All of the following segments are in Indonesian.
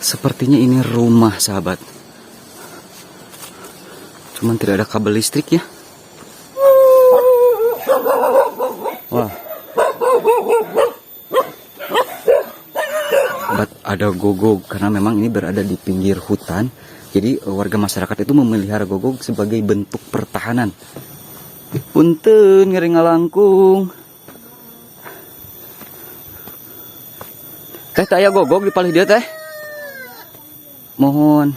Sepertinya ini rumah, sahabat. Cuman tidak ada kabel listrik ya. Wah. Sahabat, ada gogog karena memang ini berada di pinggir hutan. Jadi warga masyarakat itu memelihara gogog sebagai bentuk pertahanan. Punten ngering ngalangkung. Teh aya gogog di palih dia teh. Mohon.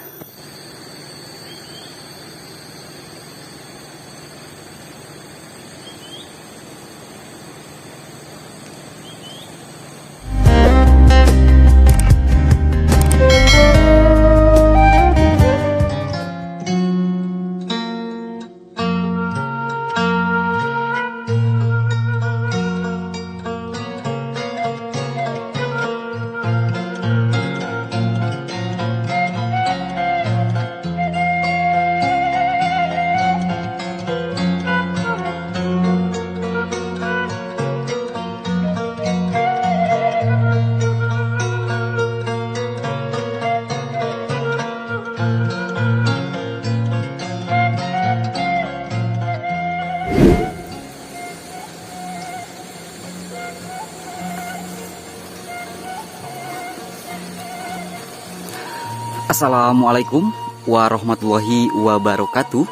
Assalamualaikum warahmatullahi wabarakatuh.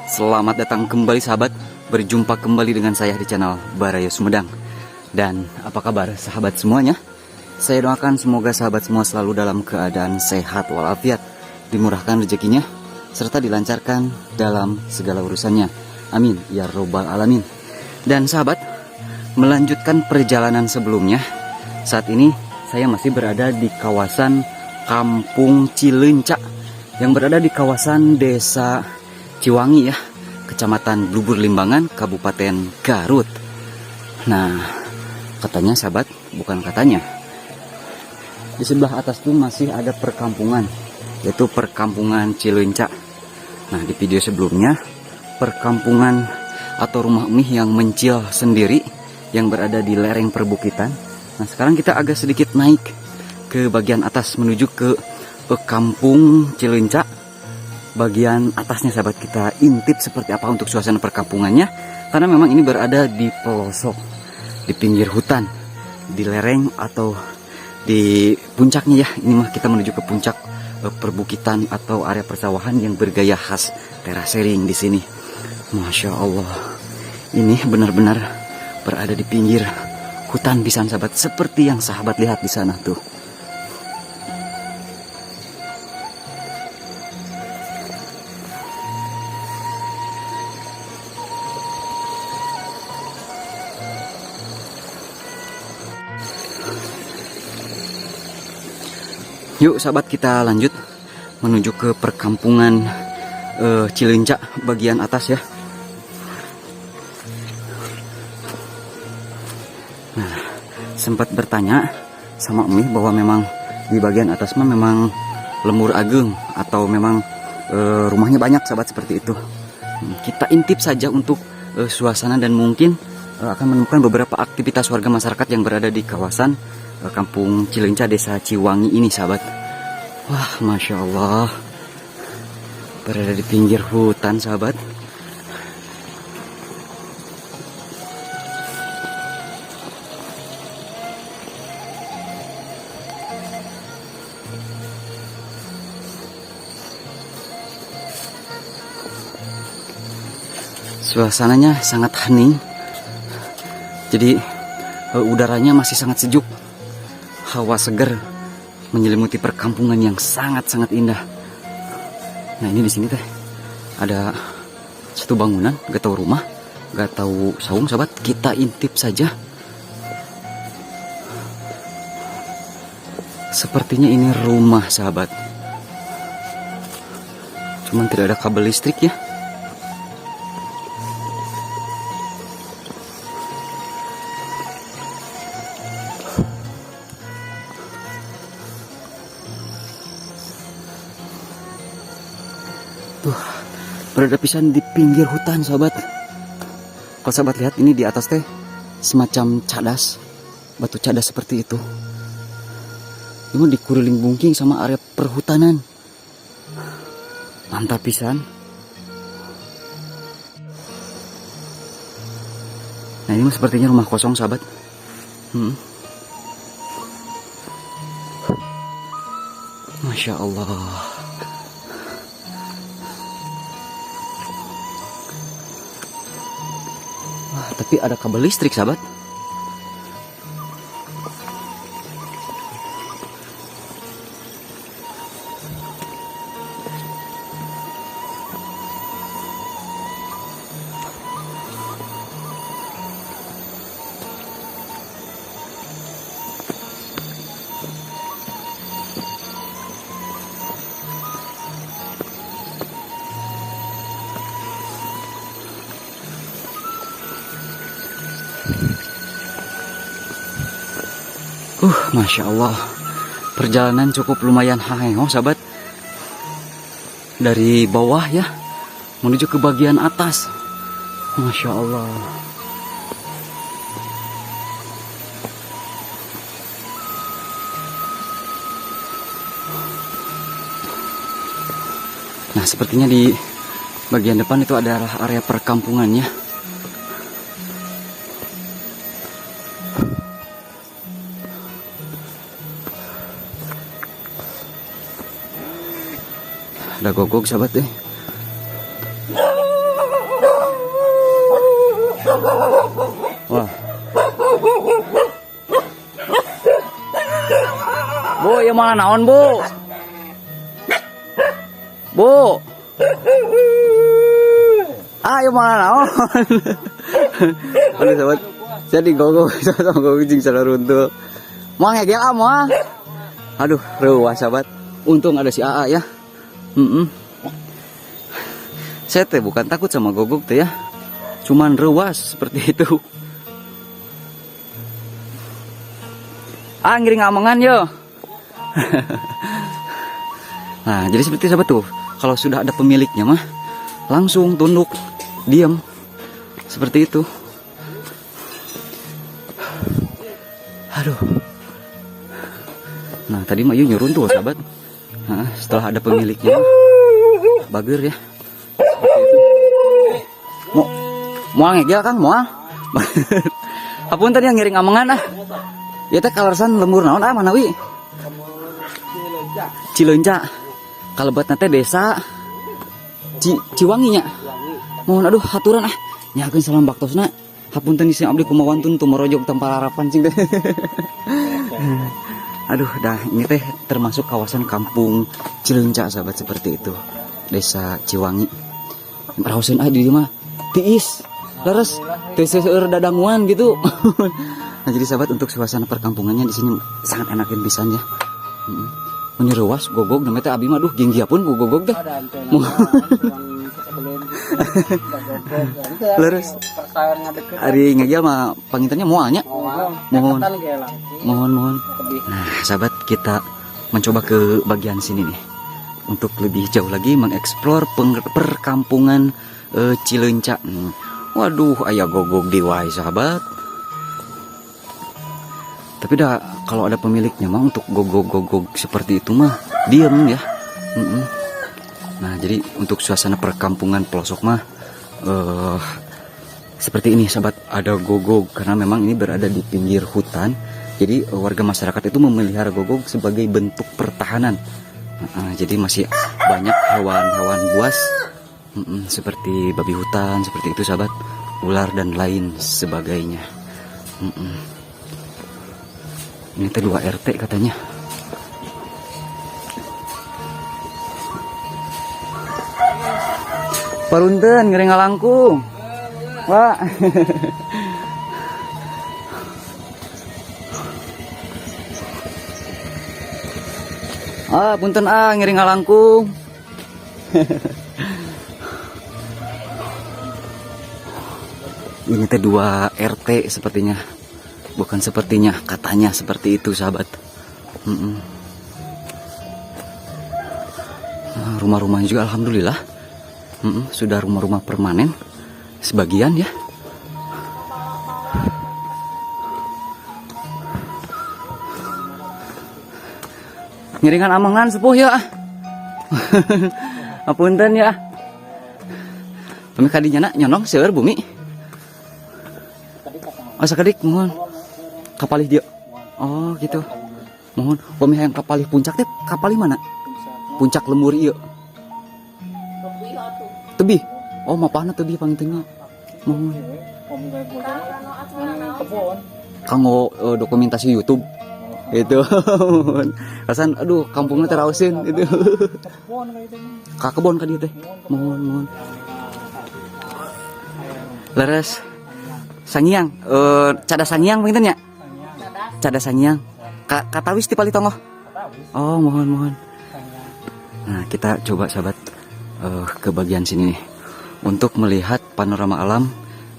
Selamat datang kembali sahabat. Berjumpa kembali dengan saya di channel Barayo Sumedang. Dan apa kabar sahabat semuanya? Saya doakan semoga sahabat semua selalu dalam keadaan sehat walafiat, dimurahkan rezekinya, serta dilancarkan dalam segala urusannya. Amin ya robbal alamin. Dan sahabat, melanjutkan perjalanan sebelumnya, saat ini saya masih berada di kawasan Kampung Cileunca yang berada di kawasan Desa Ciwangi ya, Kecamatan Blubur Limbangan, Kabupaten Garut. Nah, katanya sahabat, bukan katanya, di sebelah atas tuh masih ada perkampungan, yaitu perkampungan Cileunca. Nah, di video sebelumnya, perkampungan atau rumah mie yang mencil sendiri yang berada di lereng perbukitan. Nah, sekarang kita agak sedikit naik ke bagian atas menuju ke Kampung Cileunca. Bagian atasnya sahabat, kita intip seperti apa untuk suasana perkampungannya, karena memang ini berada di pelosok, di pinggir hutan, di lereng atau di puncaknya ya. Ini mah kita menuju ke puncak perbukitan atau area persawahan yang bergaya khas terasering di sini. Masya Allah, ini benar-benar berada di pinggir hutan pisan sahabat, seperti yang sahabat lihat di sana tuh. Yuk sahabat, kita lanjut menuju ke perkampungan Cileunca bagian atas ya. Nah, sempat bertanya sama Emi bahwa memang di bagian atas mah memang lemur ageng atau memang rumahnya banyak sahabat, seperti itu. Kita intip saja untuk suasana dan mungkin akan menemukan beberapa aktivitas warga masyarakat yang berada di kawasan Kampung Cileunca Desa Ciwangi ini sahabat. Wah, Masya Allah, berada di pinggir hutan sahabat. Suasananya sangat hening, jadi udaranya masih sangat sejuk. Hawa segar menyelimuti perkampungan yang sangat-sangat indah. Nah, ini di sini teh ada satu bangunan, gak tahu rumah, gak tahu saung sahabat. Kita intip saja. Sepertinya ini rumah sahabat. Cuman tidak ada kabel listrik ya. Tuh, berada pisan di pinggir hutan sahabat. Kalau sahabat lihat ini di atas teh semacam cadas, batu cadas seperti itu. Ini dikeliling bungking sama area perhutanan. Mantap pisan. Nah ini sepertinya rumah kosong sahabat. Masya Allah. Wah, tapi ada kabel listrik sahabat. Masya Allah, perjalanan cukup lumayan hangeng sahabat. Dari bawah ya, menuju ke bagian atas. Masya Allah. Nah, sepertinya di bagian depan itu adalah area perkampungannya. Ada gogok sahabat deh. Wah. Bu, ya mana naon bu? Bu. Ayo mana naon? Aduh sahabat, jadi gogok sama gogok jing salah runtuh. Mau ngegel ah. Aduh, reuah sahabat. Untung ada si AA ya. Saya teh bukan takut sama gogok teh ya, cuman rewas seperti itu. Ngiring amangan yo. Nah jadi seperti sahabat tuh, kalau sudah ada pemiliknya mah langsung tunduk, diam, seperti itu. Aduh. Nah tadi mah nyurun tuh sahabat. Nah, setelah ada pemiliknya, bager ya. Mau ngegel Kang, mau? Apun tadi yang ngiring amangan ah. Ya teh kalersan lembur naon manawi? Cileunca. Kalebat teh desa Ciwangi nya. Mohon aduh haturan ah. Nyakeun salam baktosna. Hapunten sing abdi kumawantun tumorojog tanpa harapan cing teh. Aduh, dah ini teh termasuk kawasan kampung Cileunca sahabat seperti itu. Desa Ciwangi. Raoseun di mah tiis. Leres teh seueur dadanguan gitu. Nah, jadi sahabat untuk suasana perkampungannya di sini sangat enakin pisan ya. Mun reuas gogog namanya teh abi mah duh ginggiapun ku gogog teh. Leres. Ari ngegel mah pangintennya moalnya. Mohon. Nah, sahabat kita mencoba ke bagian sini nih untuk lebih jauh lagi mengeksplor perkampungan Cileunca. Waduh, aya gogog di wae sahabat. Tapi dah kalau ada pemiliknya mah untuk gogog-gogog seperti itu mah diem ya. Nah, jadi untuk suasana perkampungan pelosok mah seperti ini sahabat, ada gogog karena memang ini berada di pinggir hutan. Jadi warga masyarakat itu memelihara gogog sebagai bentuk pertahanan. Jadi masih banyak hewan-hewan buas seperti babi hutan, seperti itu sahabat, ular dan lain sebagainya. Ini teh 2 RT katanya. Parunten ngering ngalangkung. Wah. Punten ngiring ngalangkung. Ini teh 2 RT sepertinya. Bukan sepertinya, katanya seperti itu sahabat. Rumah-rumahnya juga alhamdulillah sudah rumah-rumah permanen sebagian ya. Ngiringan amangan sepuh ya. Apunten ya. Bumi kadinya nak nyonong seueur bumi. Oh sakedik mohon. Kapalih dia. Oh gitu. Mohon bumi hayang kapalih puncak teh kapalih mana? Puncak lembur ieu. Tebih. Oh mapahna tebih pangintennya. Mohon. Kanggo dokumentasi YouTube. Itu. Rasan aduh kampungnya terausin itu. Ka kebon ka dieu teh. Mohon. Leres sangiang cada sangiang pinten nya? Cada sangiang. Katawis ti palitongo. Oh, mohon. Nah, kita coba sahabat ke bagian sini nih untuk melihat panorama alam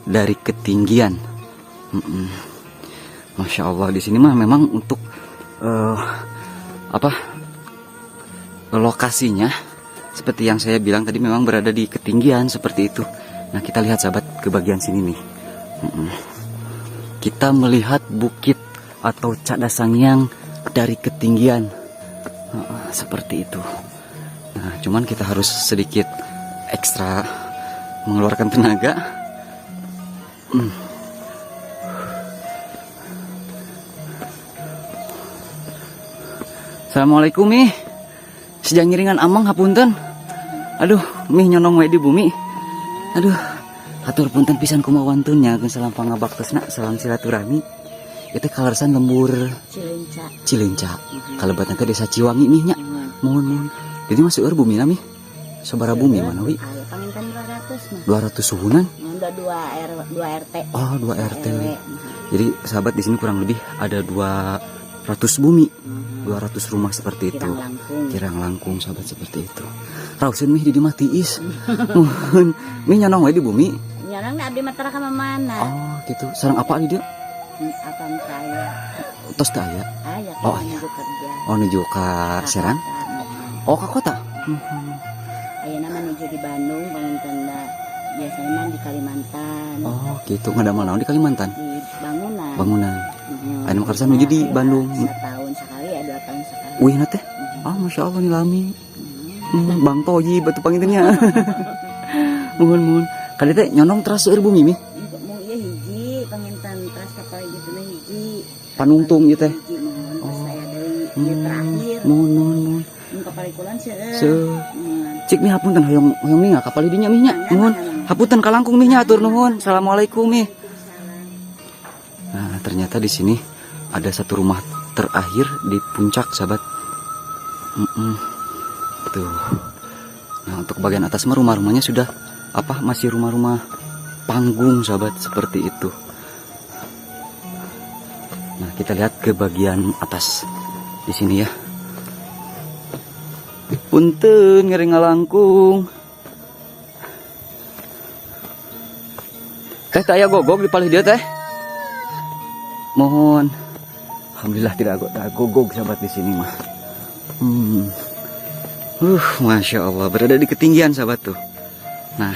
dari ketinggian. Masya Allah di sini mah memang untuk lokasinya seperti yang saya bilang tadi memang berada di ketinggian seperti itu. Nah kita lihat sahabat ke bagian sini nih. Kita melihat bukit atau Cada Sangiang dari ketinggian seperti itu. Nah cuman kita harus sedikit ekstra mengeluarkan tenaga. Assalamualaikum Mi. Sejak ngiringan amang hapunten. Aduh, Mi nyonong we di bumi. Aduh, atur punten pisan kumawantun nyakeun salam pangabaktosna, salam silaturahmi. Itu kalersan lembur Cileunca. Kalebatna teh desa Ciwangi Mi nya. Mohon. Jadi masuk bumi na Mi. Sabaraha bumi mana wi? Panginten 200 mah. 200 suhunan? Udah 2 RT. Oh, 2 RT. Jadi sahabat di sini kurang lebih ada 200 bumi. 200 rumah seperti itu. Kirang langkung sahabat seperti itu. Rausin Mi di mah tiis. Mi nyonong we di bumi. Nyonong abdi mah tara ka mana. Oh, gitu. Sareng apa di dieu? Apaan saya? Tos teh aya. Aya Oh, iya. Kerja. Oh, nuju ka Serang? Oh, ka kota. Aya nama nuju di Bandung, panginten biasanya mah di Kalimantan. Oh, gitu. Ngadamel naon di Kalimantan? Di bangunan. Bangunan. Anu makarsa nuju di Bandung. Setahun sekali ya 2 tahun sekali. Wih na teh. Ah, Masya Allah nih lami. Bang Toyi batu pangintennya. Mohon. Kali teh nyonong teras seueur bumi Mi. Mau iya hiji panginten teras kapal gitu na hiji. Panungtung ieu teh. Mohon saya deui ieu terakhir. Mohon. Mun kapalikulan seueur. Cik Mi hapunten hoyong ninga kapal dinya Mi nya. Mohon. Hapunten kalangkung Mi nya atur nuhun. Assalamualaikum Mi. Nah, ternyata di sini ada satu rumah terakhir di puncak sahabat. Tuh. Nah untuk bagian atas mah rumah-rumahnya sudah masih rumah-rumah panggung sahabat seperti itu. Nah kita lihat ke bagian atas di sini ya. Punten ngering ngalangkung. Teh aya gogog di palih dia teh. Mohon. Alhamdulillah tidak gogog sahabat di sini mah. Masya Allah berada di ketinggian sahabat tuh. Nah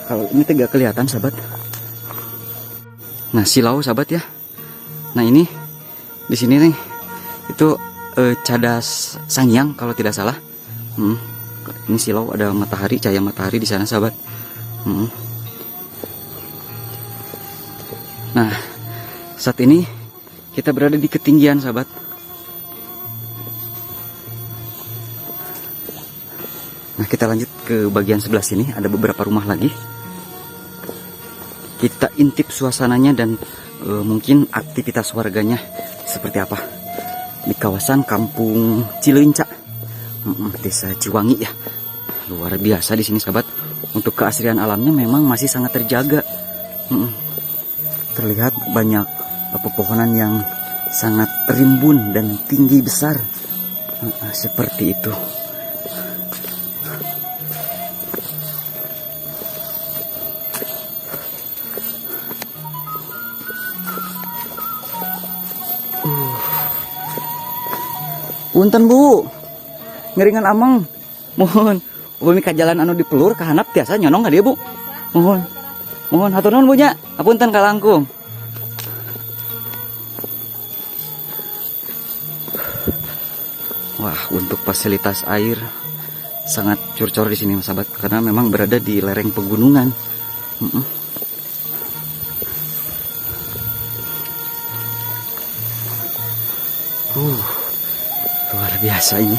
kalau ini tidak kelihatan sahabat. Nah silau sahabat ya. Nah ini di sini nih itu Cada Sangiang kalau tidak salah. Ini silau ada matahari, cahaya matahari di sana sahabat. Nah saat ini kita berada di ketinggian sahabat. Nah kita lanjut ke bagian sebelah sini. Ada beberapa rumah lagi. Kita intip suasananya dan mungkin aktivitas warganya seperti apa di kawasan kampung Cileunca, desa Ciwangi ya. Luar biasa di sini sahabat. Untuk keasrian alamnya memang masih sangat terjaga. Terlihat banyak pepohonan yang sangat rimbun dan tinggi besar. Seperti itu. Punten Bu, ngeringan amang, mohon. Upami ka jalan anu dipelur ka handap tiasa nyonong ka dia Bu. Mohon hatur nuhun Bu nya. Hapunten kalangkung. Wah, untuk fasilitas air sangat curcor di sini sahabat, karena memang berada di lereng pegunungan. Luar biasa ini.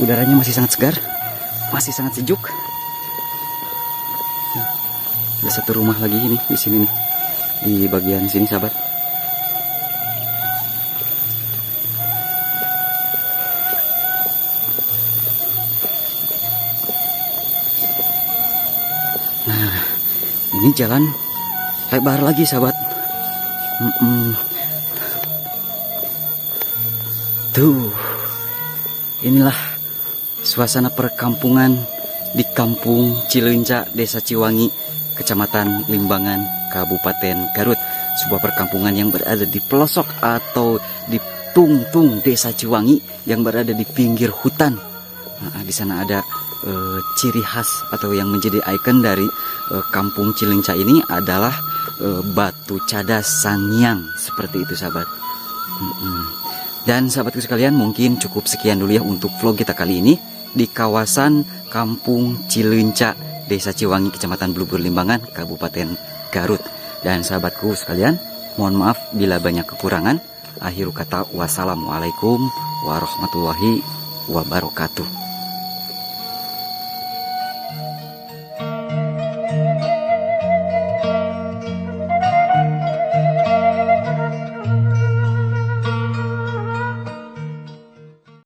Udaranya masih sangat segar, masih sangat sejuk. Ada satu rumah lagi ini di sini nih, di bagian sini sahabat. Nah, ini jalan lebar lagi sahabat. Tuh, inilah suasana perkampungan di Kampung Cileunca, Desa Ciwangi, Kecamatan Limbangan, Kabupaten Garut. Sebuah perkampungan yang berada di pelosok atau di tungtung Desa Ciwangi yang berada di pinggir hutan. Nah, di sana ada ciri khas atau yang menjadi ikon dari Kampung Cileunca ini adalah batu cadas Sangiang, seperti itu sahabat. Dan sahabatku sekalian, mungkin cukup sekian dulu ya untuk vlog kita kali ini di kawasan Kampung Cileunca, Desa Ciwangi, Kecamatan Blubur Limbangan, Kabupaten Garut. Dan sahabatku sekalian, mohon maaf bila banyak kekurangan. Akhir kata, wassalamualaikum warahmatullahi wabarakatuh.